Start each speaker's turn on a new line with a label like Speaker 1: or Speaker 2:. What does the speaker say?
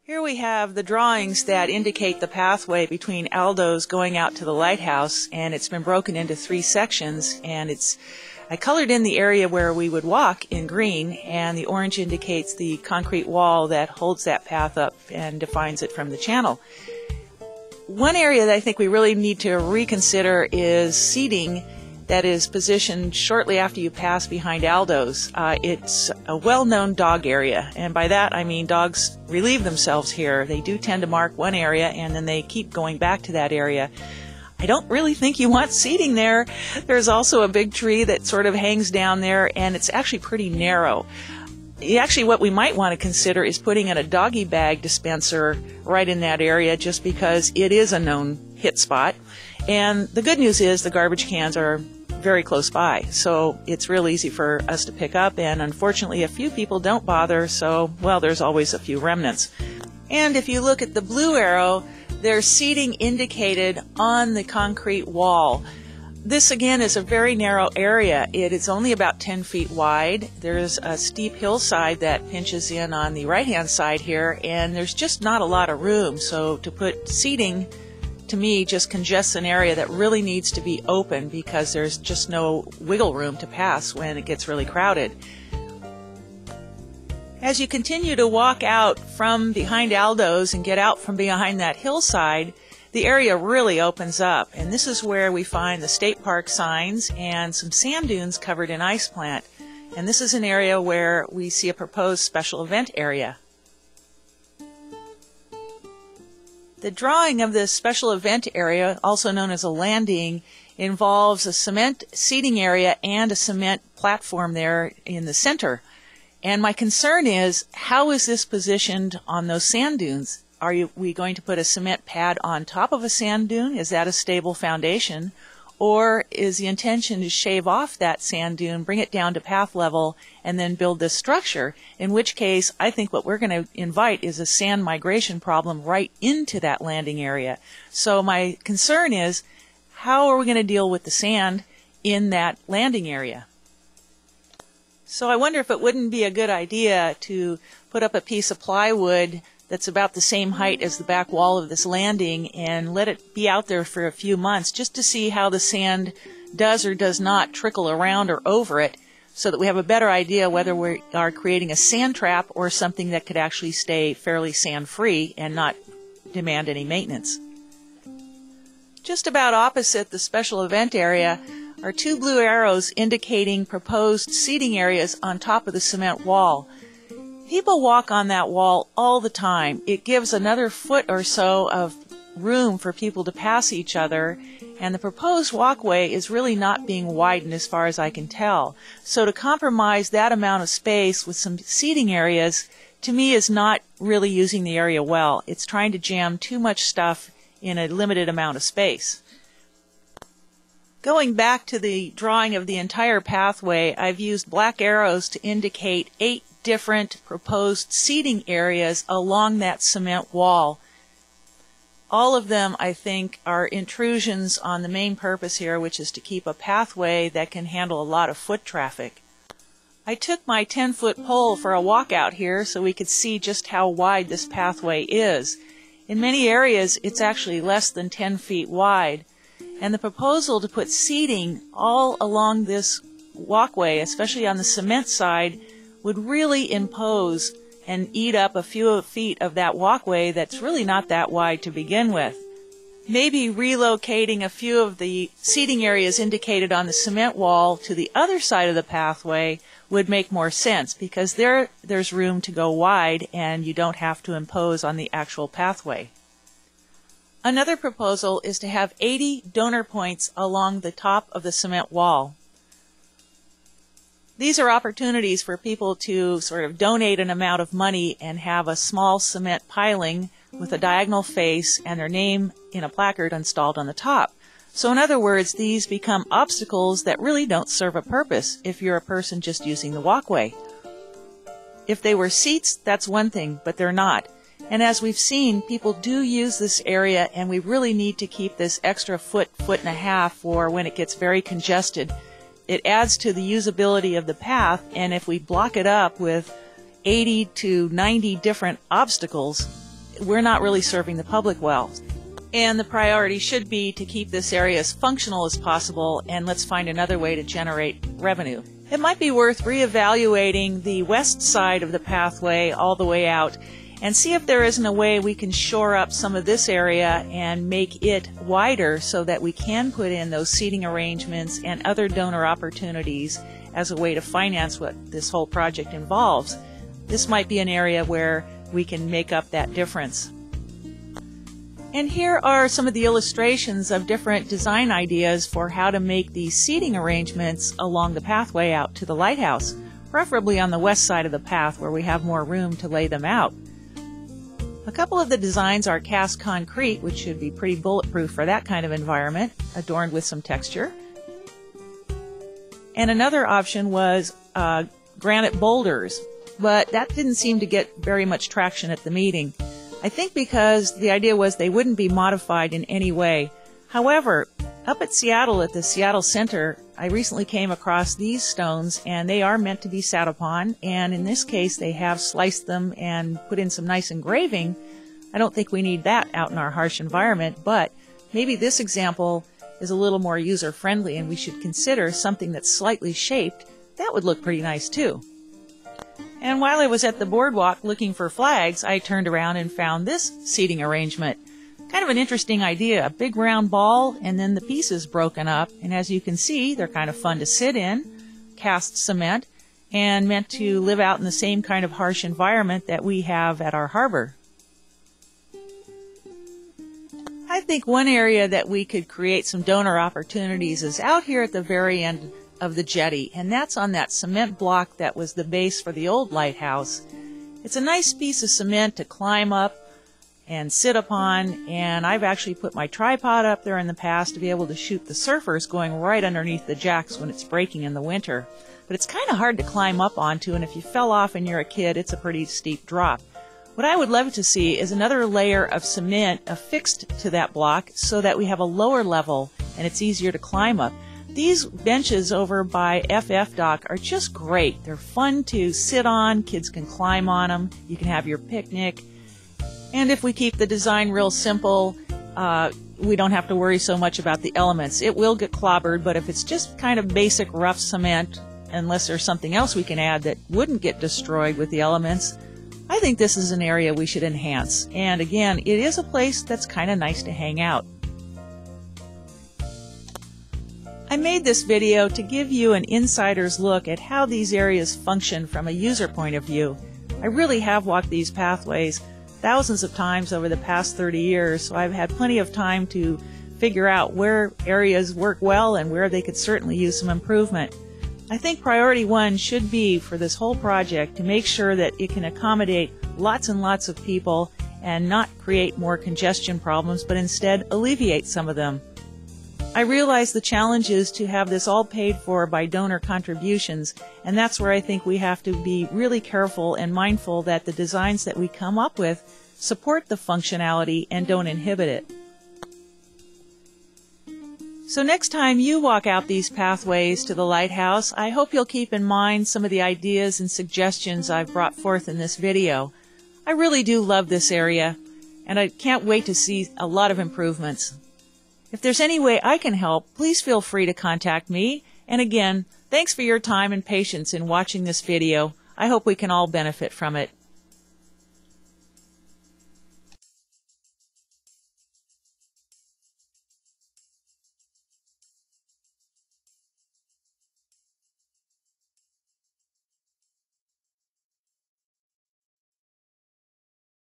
Speaker 1: Here we have the drawings that indicate the pathway between Aldo's going out to the lighthouse, and it's been broken into 3 sections, and I colored in the area where we would walk in green, and the orange indicates the concrete wall that holds that path up and defines it from the channel. One area that I think we really need to reconsider is seating that is positioned shortly after you pass behind Aldo's. It's a well-known dog area, and by that I mean dogs relieve themselves here. They do tend to mark one area and then they keep going back to that area. I don't really think you want seating there. There's also a big tree that sort of hangs down there, and it's actually pretty narrow. Actually, what we might want to consider is putting in a doggy bag dispenser right in that area, just because it is a known hit spot. And the good news is the garbage cans are very close by, so it's real easy for us to pick up, and unfortunately a few people don't bother, so, well, there's always a few remnants. And if you look at the blue arrow, there's seating indicated on the concrete wall. This again is a very narrow area. It is only about 10 feet wide. There's a steep hillside that pinches in on the right-hand side here, and there's just not a lot of room, so to put seating, to me, just congests an area that really needs to be open because there's just no wiggle room to pass when it gets really crowded. As you continue to walk out from behind Aldo's and get out from behind that hillside, the area really opens up, and this is where we find the state park signs and some sand dunes covered in ice plant. And this is an area where we see a proposed special event area. The drawing of this special event area, also known as a landing, involves a cement seating area and a cement platform there in the center. And my concern is, how is this positioned on those sand dunes? Are we going to put a cement pad on top of a sand dune? Is that a stable foundation? Or is the intention to shave off that sand dune, bring it down to path level, and then build this structure? In which case, I think what we're going to invite is a sand migration problem right into that landing area. So my concern is, how are we going to deal with the sand in that landing area? So I wonder if it wouldn't be a good idea to put up a piece of plywood that's about the same height as the back wall of this landing and let it be out there for a few months just to see how the sand does or does not trickle around or over it, so that we have a better idea whether we are creating a sand trap or something that could actually stay fairly sand-free and not demand any maintenance. Just about opposite the special event area are 2 blue arrows indicating proposed seating areas on top of the cement wall. People walk on that wall all the time. It gives another foot or so of room for people to pass each other, and the proposed walkway is really not being widened as far as I can tell. So to compromise that amount of space with some seating areas, to me, is not really using the area well. It's trying to jam too much stuff in a limited amount of space. Going back to the drawing of the entire pathway, I've used black arrows to indicate 8 different proposed seating areas along that cement wall. All of them, I think, are intrusions on the main purpose here, which is to keep a pathway that can handle a lot of foot traffic. I took my 10-foot pole for a walkout here so we could see just how wide this pathway is. In many areas, it's actually less than 10 feet wide, and the proposal to put seating all along this walkway, especially on the cement side, would really impose and eat up a few feet of that walkway that's really not that wide to begin with. Maybe relocating a few of the seating areas indicated on the cement wall to the other side of the pathway would make more sense, because there's room to go wide and you don't have to impose on the actual pathway. Another proposal is to have 80 donor points along the top of the cement wall. These are opportunities for people to sort of donate an amount of money and have a small cement piling with a diagonal face and their name in a placard installed on the top. So in other words, these become obstacles that really don't serve a purpose if you're a person just using the walkway. If they were seats, that's one thing, but they're not. And as we've seen, people do use this area, and we really need to keep this extra foot and a half for when it gets very congested. It adds to the usability of the path, and if we block it up with 80 to 90 different obstacles, we're not really serving the public well. And the priority should be to keep this area as functional as possible, and let's find another way to generate revenue. It might be worth reevaluating the west side of the pathway all the way out and see if there isn't a way we can shore up some of this area and make it wider so that we can put in those seating arrangements and other donor opportunities as a way to finance what this whole project involves. This might be an area where we can make up that difference. And here are some of the illustrations of different design ideas for how to make these seating arrangements along the pathway out to the lighthouse, preferably on the west side of the path where we have more room to lay them out. A couple of the designs are cast concrete, which should be pretty bulletproof for that kind of environment, adorned with some texture. And another option was granite boulders, but that didn't seem to get very much traction at the meeting. I think because the idea was they wouldn't be modified in any way. However, up at Seattle, at the Seattle Center, I recently came across these stones, and they are meant to be sat upon, and in this case they have sliced them and put in some nice engraving. I don't think we need that out in our harsh environment, but maybe this example is a little more user-friendly and we should consider something that's slightly shaped. That would look pretty nice too. And while I was at the boardwalk looking for flags, I turned around and found this seating arrangement. Kind of an interesting idea, a big round ball and then the pieces broken up, and as you can see, they're kind of fun to sit in, cast cement, and meant to live out in the same kind of harsh environment that we have at our harbor. I think one area that we could create some donor opportunities is out here at the very end of the jetty, and that's on that cement block that was the base for the old lighthouse. It's a nice piece of cement to climb up and sit upon, and I've actually put my tripod up there in the past to be able to shoot the surfers going right underneath the jacks when it's breaking in the winter. But it's kind of hard to climb up onto, and if you fell off and you're a kid, it's a pretty steep drop. What I would love to see is another layer of cement affixed to that block so that we have a lower level and it's easier to climb up. These benches over by FF Dock are just great. They're fun to sit on. Kids can climb on them. You can have your picnic. And if we keep the design real simple, we don't have to worry so much about the elements. It will get clobbered, but if it's just kind of basic rough cement, unless there's something else we can add that wouldn't get destroyed with the elements, I think this is an area we should enhance. And again, it is a place that's kind of nice to hang out. I made this video to give you an insider's look at how these areas function from a user point of view. I really have walked these pathways thousands of times over the past 30 years, so I've had plenty of time to figure out where areas work well and where they could certainly use some improvement. I think priority one should be for this whole project to make sure that it can accommodate lots and lots of people and not create more congestion problems, but instead alleviate some of them. I realize the challenge is to have this all paid for by donor contributions, and that's where I think we have to be really careful and mindful that the designs that we come up with support the functionality and don't inhibit it. So next time you walk out these pathways to the lighthouse, I hope you'll keep in mind some of the ideas and suggestions I've brought forth in this video. I really do love this area, and I can't wait to see a lot of improvements. If there's any way I can help, please feel free to contact me. And again, thanks for your time and patience in watching this video. I hope we can all benefit from it.